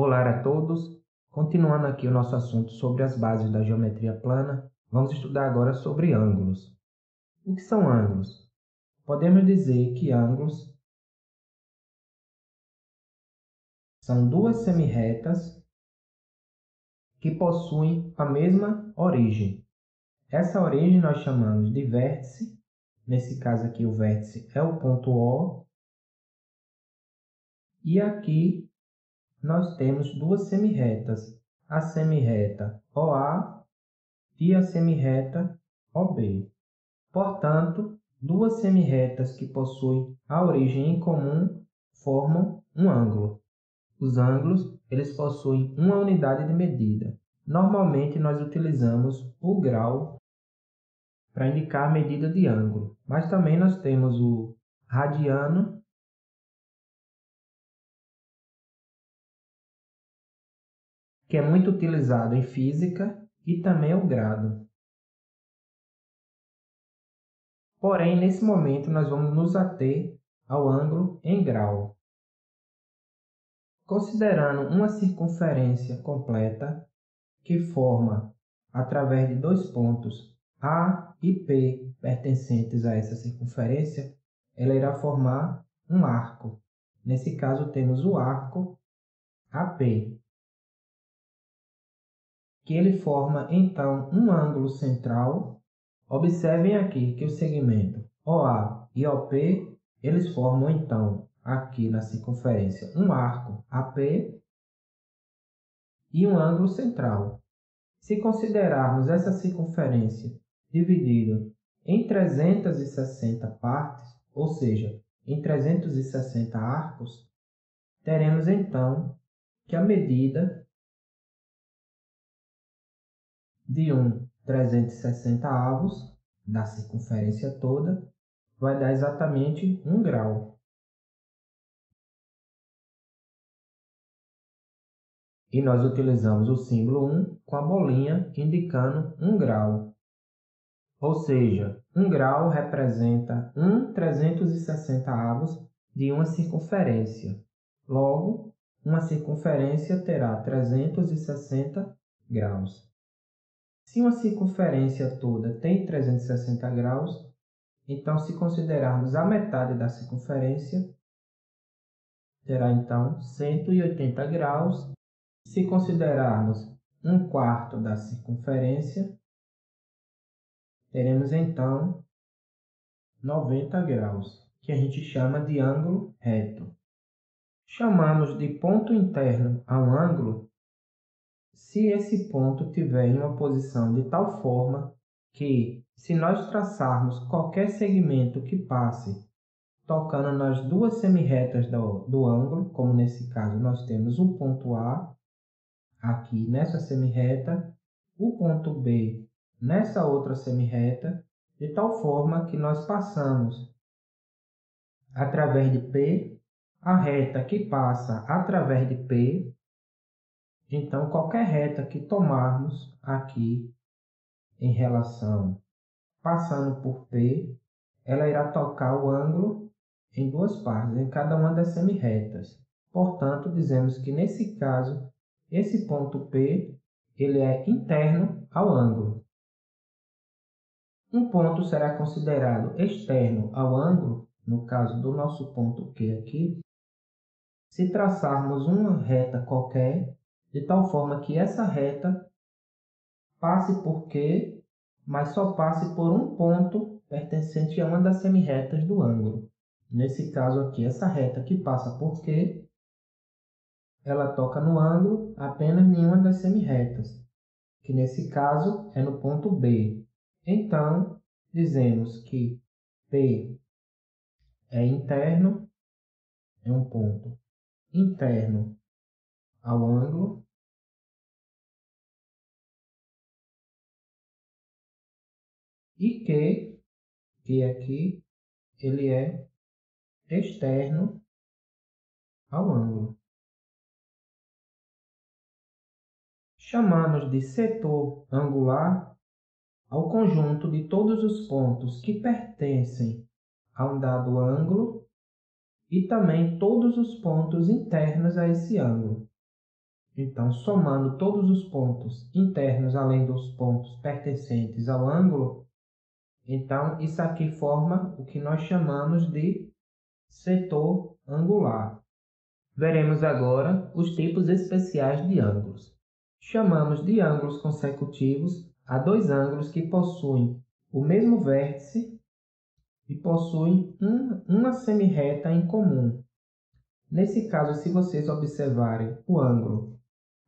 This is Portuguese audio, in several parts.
Olá a todos! Continuando aqui o nosso assunto sobre as bases da geometria plana, vamos estudar agora sobre ângulos. O que são ângulos? Podemos dizer que ângulos são duas semirretas que possuem a mesma origem. Essa origem nós chamamos de vértice, nesse caso aqui o vértice é o ponto O, e aqui nós temos duas semirretas, a semirreta OA e a semirreta OB. Portanto, duas semirretas que possuem a origem em comum formam um ângulo. Os ângulos eles possuem uma unidade de medida. Normalmente nós utilizamos o grau para indicar a medida de ângulo, mas também nós temos o radiano que é muito utilizado em física e também o grado. Porém, nesse momento nós vamos nos ater ao ângulo em grau. Considerando uma circunferência completa que forma através de dois pontos A e P pertencentes a essa circunferência, ela irá formar um arco. Nesse caso, temos o arco AP, que ele forma então um ângulo central. Observem aqui que o segmento OA e OP, eles formam então aqui na circunferência um arco AP e um ângulo central. Se considerarmos essa circunferência dividida em 360 partes, ou seja, em 360 arcos, teremos então que a medida de 360º da circunferência toda vai dar exatamente 1 grau. E nós utilizamos o símbolo 1 com a bolinha indicando 1 grau. Ou seja, 1 grau representa 1/360º de uma circunferência. Logo, uma circunferência terá 360 graus. Se uma circunferência toda tem 360 graus, então se considerarmos a metade da circunferência, terá então 180 graus. Se considerarmos 1/4 da circunferência, teremos então 90 graus, que a gente chama de ângulo reto. Chamamos de ponto interno a um ângulo se esse ponto tiver em uma posição de tal forma que, se nós traçarmos qualquer segmento que passe tocando nas duas semirretas do ângulo, como nesse caso nós temos o ponto A aqui nessa semirreta, o ponto B nessa outra semirreta, de tal forma que nós passamos através de P, a reta que passa através de P. Então, qualquer reta que tomarmos aqui em relação passando por P, ela irá tocar o ângulo em duas partes, em cada uma das semirretas. Portanto, dizemos que nesse caso, esse ponto P ele é interno ao ângulo. Um ponto será considerado externo ao ângulo, no caso do nosso ponto Q aqui, se traçarmos uma reta qualquer, de tal forma que essa reta passe por Q, mas só passe por um ponto pertencente a uma das semirretas do ângulo. Nesse caso aqui, essa reta que passa por Q, ela toca no ângulo apenas em uma das semirretas, que nesse caso é no ponto B. Então, dizemos que P é interno, é um ponto interno ao ângulo, e que aqui ele é externo ao ângulo. Chamamos de setor angular ao conjunto de todos os pontos que pertencem a um dado ângulo e também todos os pontos internos a esse ângulo. Então, somando todos os pontos internos, além dos pontos pertencentes ao ângulo, então isso aqui forma o que nós chamamos de setor angular. Veremos agora os tipos especiais de ângulos. Chamamos de ângulos consecutivos a dois ângulos que possuem o mesmo vértice e possuem uma semirreta em comum. Nesse caso, se vocês observarem o ângulo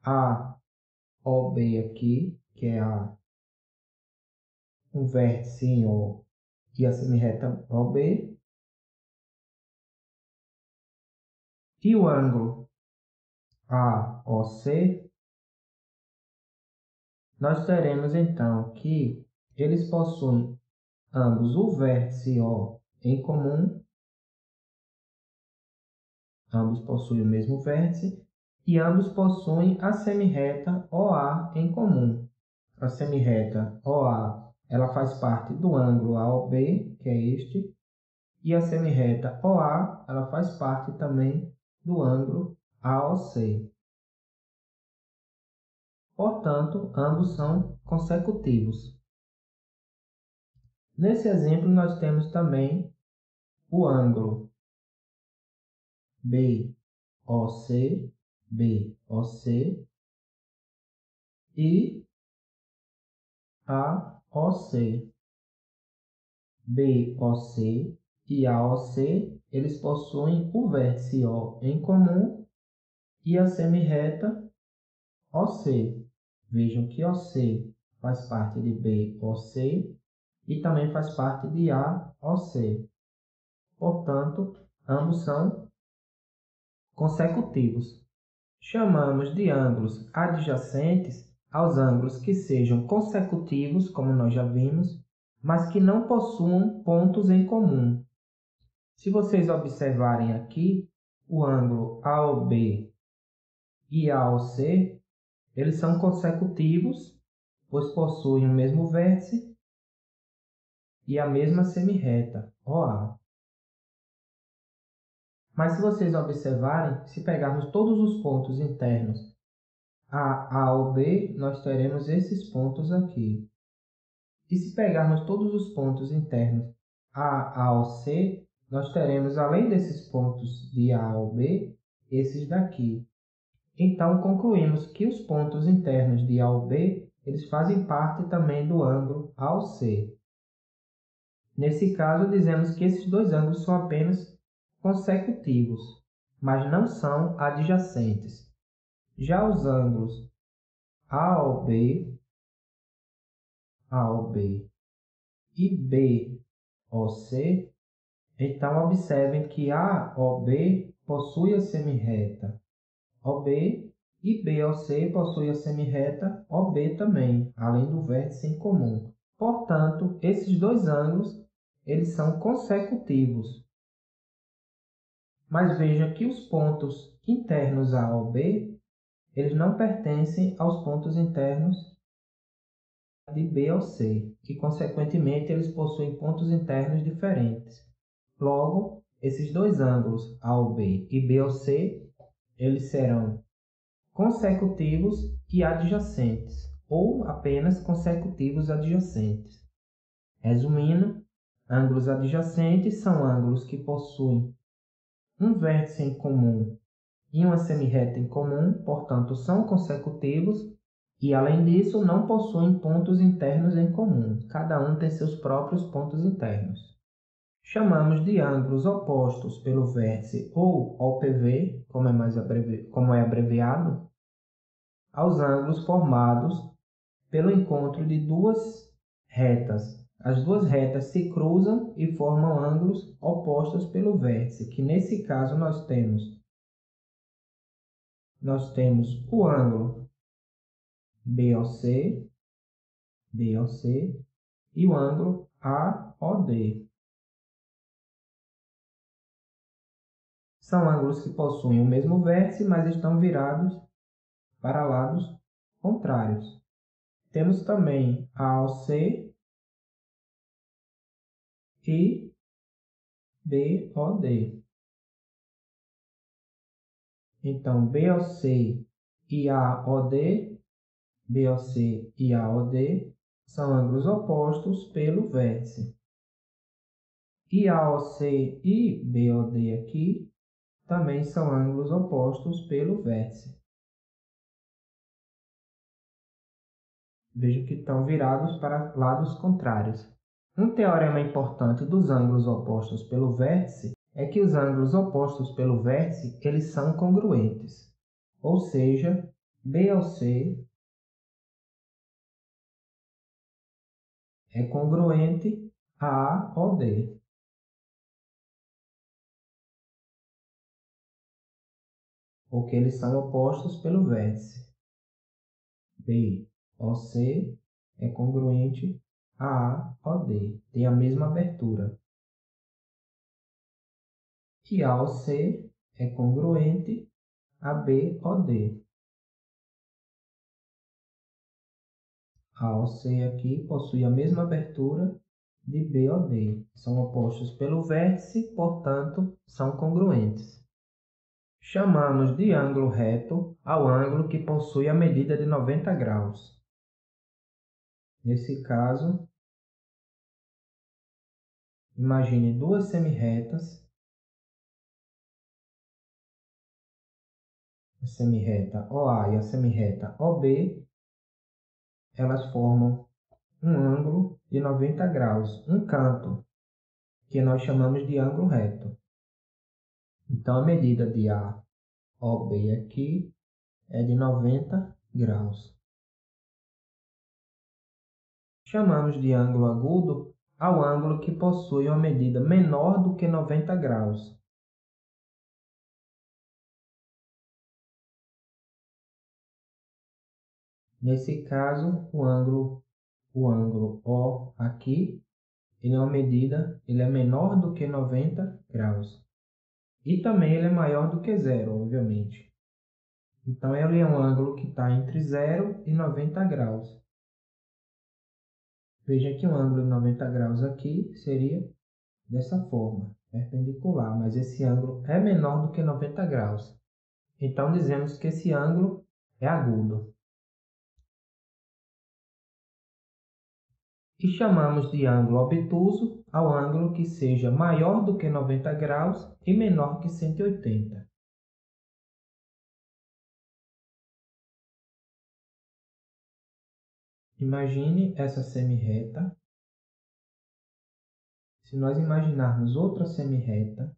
AOB aqui, que é um vértice em O e a semirreta OB, e o ângulo AOC, nós teremos então que eles possuem ambos o vértice O em comum, ambos possuem o mesmo vértice, e ambos possuem a semirreta OA em comum. A semirreta OA, ela faz parte do ângulo AOB, que é este, e a semirreta OA, ela faz parte também do ângulo AOC. Portanto, ambos são consecutivos. Nesse exemplo, nós temos também o ângulo BOC, BOC e AOC. BOC e AOC, eles possuem o vértice O em comum e a semirreta OC. Vejam que OC faz parte de BOC e também faz parte de AOC. Portanto, ambos são consecutivos. Chamamos de ângulos adjacentes aos ângulos que sejam consecutivos, como nós já vimos, mas que não possuam pontos em comum. Se vocês observarem aqui, o ângulo AOB e AOC, eles são consecutivos, pois possuem o mesmo vértice e a mesma semirreta, OA. Mas se vocês observarem, se pegarmos todos os pontos internos A ou B, nós teremos esses pontos aqui. E se pegarmos todos os pontos internos A ou C, nós teremos, além desses pontos de A ou B, esses daqui. Então, concluímos que os pontos internos de A ou B, eles fazem parte também do ângulo AOC. Nesse caso, dizemos que esses dois ângulos são apenas consecutivos, mas não são adjacentes. Já os ângulos AOB, AOB e BOC, então observem que AOB possui a semirreta OB e BOC possui a semirreta OB também, além do vértice em comum. Portanto, esses dois ângulos eles são consecutivos. Mas veja que os pontos internos A ou B, eles não pertencem aos pontos internos de B ou C, e consequentemente eles possuem pontos internos diferentes. Logo, esses dois ângulos A ou B e B ou C, eles serão consecutivos e adjacentes, ou apenas consecutivos adjacentes. Resumindo, ângulos adjacentes são ângulos que possuem um vértice em comum e uma semirreta em comum, portanto são consecutivos e, além disso, não possuem pontos internos em comum. Cada um tem seus próprios pontos internos. Chamamos de ângulos opostos pelo vértice ou OPV, como é abreviado, aos ângulos formados pelo encontro de duas retas. As duas retas se cruzam e formam ângulos opostos pelo vértice, que nesse caso nós temos o ângulo BOC e o ângulo AOD. São ângulos que possuem o mesmo vértice, mas estão virados para lados contrários. Temos também AOC e BOD. Então, BOC IAOD, BOC e AOD são ângulos opostos pelo vértice. IAOC e BOD aqui também são ângulos opostos pelo vértice. Vejam que estão virados para lados contrários. Um teorema importante dos ângulos opostos pelo vértice é que os ângulos opostos pelo vértice eles são congruentes. Ou seja, BOC é congruente a AOD. Porque eles são opostos pelo vértice. BOC é congruente a AOD, tem a mesma abertura. E AOC é congruente a BOD. A AOC aqui possui a mesma abertura de BOD. São opostos pelo vértice, portanto, são congruentes. Chamamos de ângulo reto ao ângulo que possui a medida de 90 graus. Nesse caso, imagine duas semirretas, a semirreta OA e a semirreta OB, elas formam um ângulo de 90 graus, um canto, que nós chamamos de ângulo reto. Então, a medida de AOB aqui é de 90 graus. Chamamos de ângulo agudo ao ângulo que possui uma medida menor do que 90 graus. Nesse caso, o ângulo O aqui, ele é uma medida, ele é menor do que 90 graus. E também ele é maior do que zero, obviamente. Então, ele é um ângulo que está entre 0 e 90 graus. Veja que um ângulo de 90 graus aqui seria dessa forma, perpendicular, mas esse ângulo é menor do que 90 graus. Então, dizemos que esse ângulo é agudo. E chamamos de ângulo obtuso ao ângulo que seja maior do que 90 graus e menor que 180. Imagine essa semirreta. Se nós imaginarmos outra semirreta,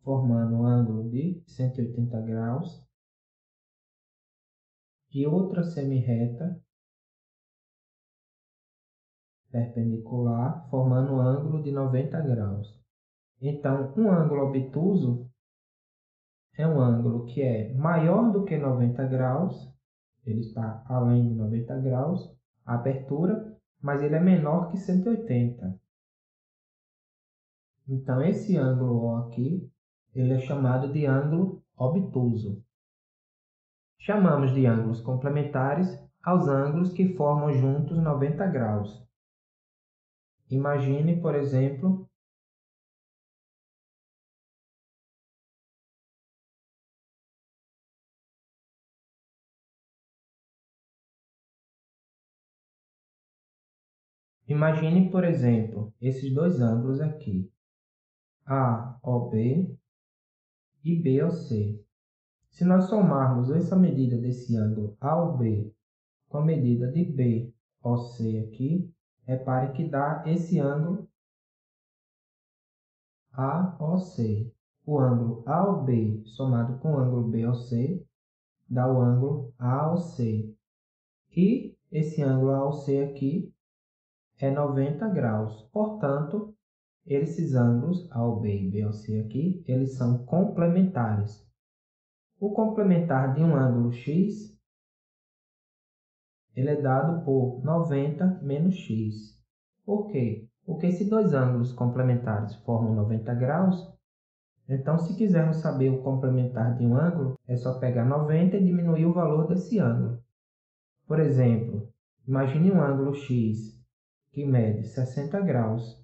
formando um ângulo de 180 graus, e outra semirreta perpendicular, formando um ângulo de 90 graus. Então, um ângulo obtuso é um ângulo que é maior do que 90 graus, ele está além de 90 graus, a abertura, mas ele é menor que 180. Então, esse ângulo O aqui, ele é chamado de ângulo obtuso. Chamamos de ângulos complementares aos ângulos que formam juntos 90 graus. Imagine, por exemplo, esses dois ângulos aqui, AOB e BOC. Se nós somarmos essa medida desse ângulo AOB com a medida de BOC aqui, repare que dá esse ângulo AOC. O ângulo AOB somado com o ângulo BOC dá o ângulo AOC. E esse ângulo AOC aqui é 90 graus. Portanto, esses ângulos AOB e BOC aqui, eles são complementares. O complementar de um ângulo x, ele é dado por 90 menos x. Por quê? Porque se dois ângulos complementares formam 90 graus, então se quisermos saber o complementar de um ângulo, é só pegar 90 e diminuir o valor desse ângulo. Por exemplo, imagine um ângulo x que mede 60 graus.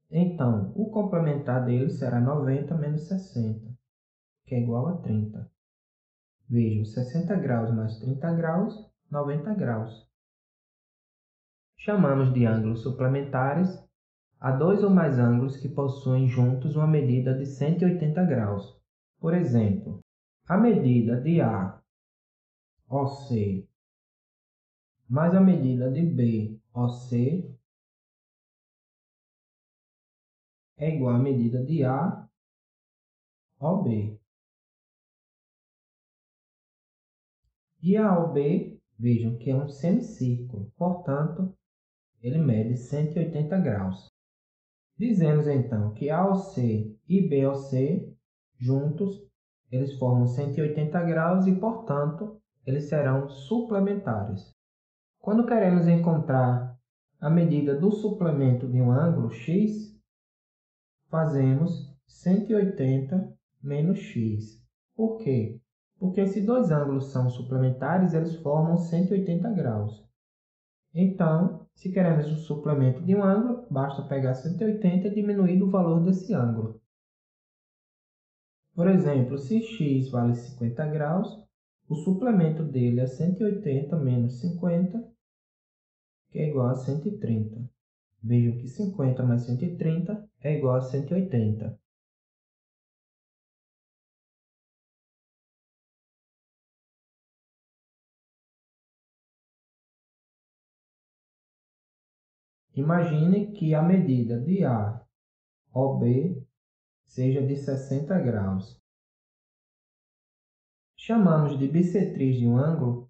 Então, o complementar dele será 90 menos 60, que é igual a 30. Vejam, 60 graus mais 30 graus, 90 graus. Chamamos de ângulos suplementares a dois ou mais ângulos que possuem juntos uma medida de 180 graus. Por exemplo, a medida de AOC mais a medida de BOC é igual à medida de AOB. De A ao B, vejam que é um semicírculo, portanto, ele mede 180 graus. Dizemos então que AOC e BOC juntos, eles formam 180 graus e, portanto, eles serão suplementares. Quando queremos encontrar a medida do suplemento de um ângulo x, fazemos 180 menos x. Por quê? Porque se dois ângulos são suplementares, eles formam 180 graus. Então, se queremos o suplemento de um ângulo, basta pegar 180 e diminuir o valor desse ângulo. Por exemplo, se x vale 50 graus, o suplemento dele é 180 menos 50, que é igual a 130. Vejam que 50 mais 130 é igual a 180. Imagine que a medida de AOB seja de 60 graus. Chamamos de bissetriz de um ângulo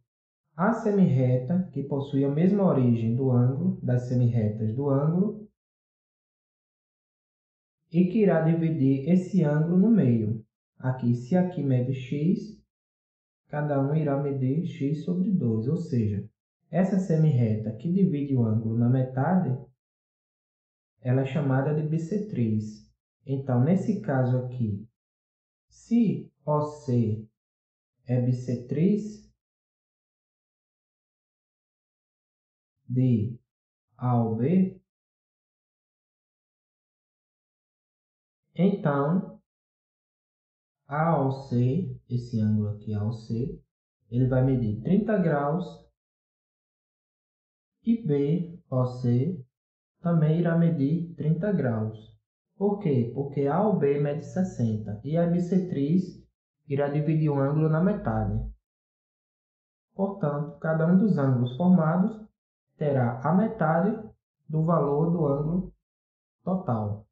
a semirreta que possui a mesma origem do ângulo, das semirretas do ângulo, e que irá dividir esse ângulo no meio. Aqui, se aqui mede x, cada um irá medir x sobre 2, ou seja, essa semirreta que divide o ângulo na metade, ela é chamada de bissetriz. Então, nesse caso aqui, se OC é bissetriz de A ao B, então AOC, esse ângulo aqui AOC, ele vai medir 30 graus e BOC também irá medir 30 graus. Por quê? Porque A ao B mede 60 e a bissetriz irá dividir o ângulo na metade. Portanto, cada um dos ângulos formados terá a metade do valor do ângulo total.